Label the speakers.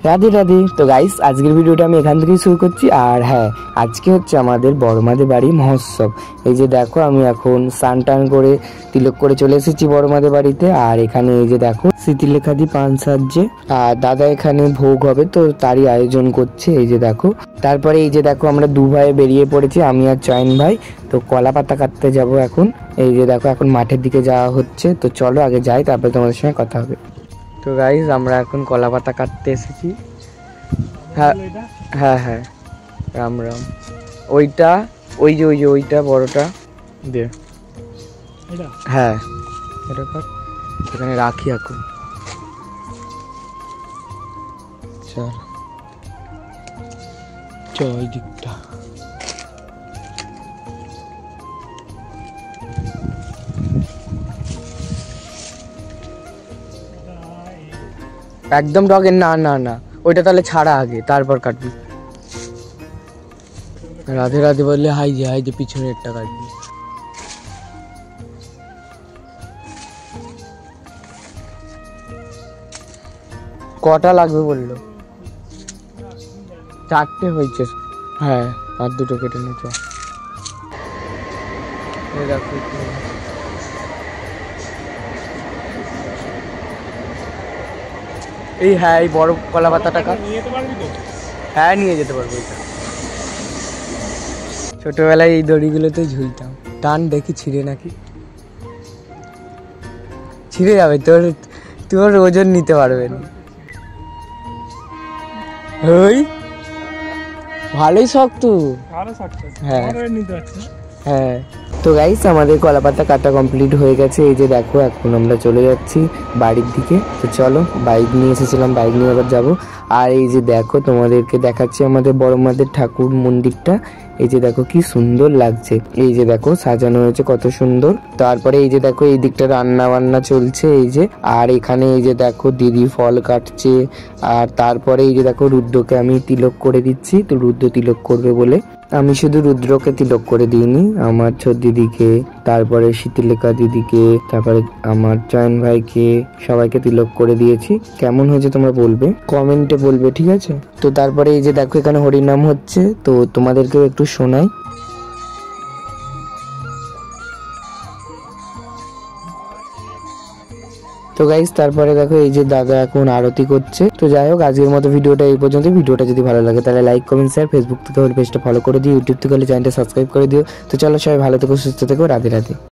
Speaker 1: রাধে রাধে। তো গাইস আজকের ভিডিওটা আমি এখান থেকেই শুরু করছি। আর হ্যাঁ, আজকে হচ্ছে আমাদের বড়মাদের বাড়ি মহোৎসব। এই যে দেখো আমি এখন স্নান টান করে তিলক করে চলে এসেছি বড়মাদের বাড়িতে। আর এখানে এই যে দেখো স্মৃতিলেখা দি পান সাজছে, আর দাদা এখানে ভোগ হবে তো তারই আয়োজন করছে। এই যে দেখো, তারপরে এই যে দেখো আমরা দু ভাই বেরিয়ে পড়েছি, আমি আর চয়ন ভাই। তো কলা পাতা কাটতে যাব এখন। এই যে দেখো এখন মাঠের দিকে যাওয়া হচ্ছে, তো চলো আগে যাই, তারপরে তোমাদের সঙ্গে কথা হবে। তো গাইস আমরা এখন কলা পাতা কাটতে এসেছি। হ্যাঁ হ্যাঁ হ্যাঁ, রাম রাম। ওইটা ওই যে ওইটা বড়টা দে। হ্যাঁ এটা কাট, এখানে রাখি এখন। চল চল ওই দিকটা। একদম ডগের না না না, ওইটা তাহলে ছাড়া আগে তারপর কাটবি। রাধে রাধে বললে হাই যে পিছনে একটা কাটবি। কটা লাগবে বললো? 4টে হয়েছে। হ্যাঁ আর 2টো কেটে নিতে। এই হ্যাঁ এই বড় কলা পাতাটা হ্যাঁ নিয়ে যেতে পারবো। এটা ছোটবেলায় এই দড়িগুলোতে ঝুলতাম, টান দেখি ছিঁড়ে নাকি। ছিঁড়ে যাবে, তোর ওজন নিতে পারবে না। ওই ভালোই শক্ত। হ্যাঁ হ্যাঁ। তো গাইস আমাদের কলা পাতা কাটা কমপ্লিট হয়ে গেছে। এই যে দেখো এখন আমরা চলে যাচ্ছি বাড়ির দিকে। তো চলো, বাইক নিয়ে এসেছিলাম, বাইক নিয়ে আবার যাবো। আর এই যে দেখো তোমাদেরকে দেখাচ্ছি আমাদের বড়মাদের ঠাকুর মন্দিরটা। এই যে দেখো কি সুন্দর লাগছে, এই যে দেখো সাজানো হয়েছে কত সুন্দর। তারপরে এই যে দেখো এই দিকটা রান্না বান্না চলছে এই যে। আর এখানে এই যে দেখো দিদি ফল কাটছে। আর তারপরে এই যে দেখো রুদ্রকে আমি তিলক করে দিচ্ছি, তো রুদ্র তিলক করবে বলে। আমি শুধু রুদ্রকে তিলক করে দিইনি, আমার ছোট দিদিকে, তারপরে শীতলেখা দিদিকে, তারপরে আমার চয়ন ভাইকে, সবাইকে তিলক করে দিয়েছি। কেমন হয়েছে তোমরা বলবে, কমেন্টে বলবে, ঠিক আছে? তো তারপরে এই যে দেখো এখানে হরিনাম হচ্ছে, তো তোমাদেরকেও একটু শোনাই। তো গাইস তারপরে দেখো এই যে দাদা এখন আরতি করছে। তো যাই হোক আজকের মতো ভিডিওটা এই পর্যন্ত। ভিডিওটা যদি ভালো লাগে তাহলে লাইক কমেন্ট শেয়ার, ফেসবুক থেকে হলে পেজটা ফলো করে দিও, ইউটিউব থেকে হলে চ্যানেলটা সাবস্ক্রাইব করে দিও। তো চলো সবাই ভালো থেকো, সুস্থ থেকো, রাধে রাধে।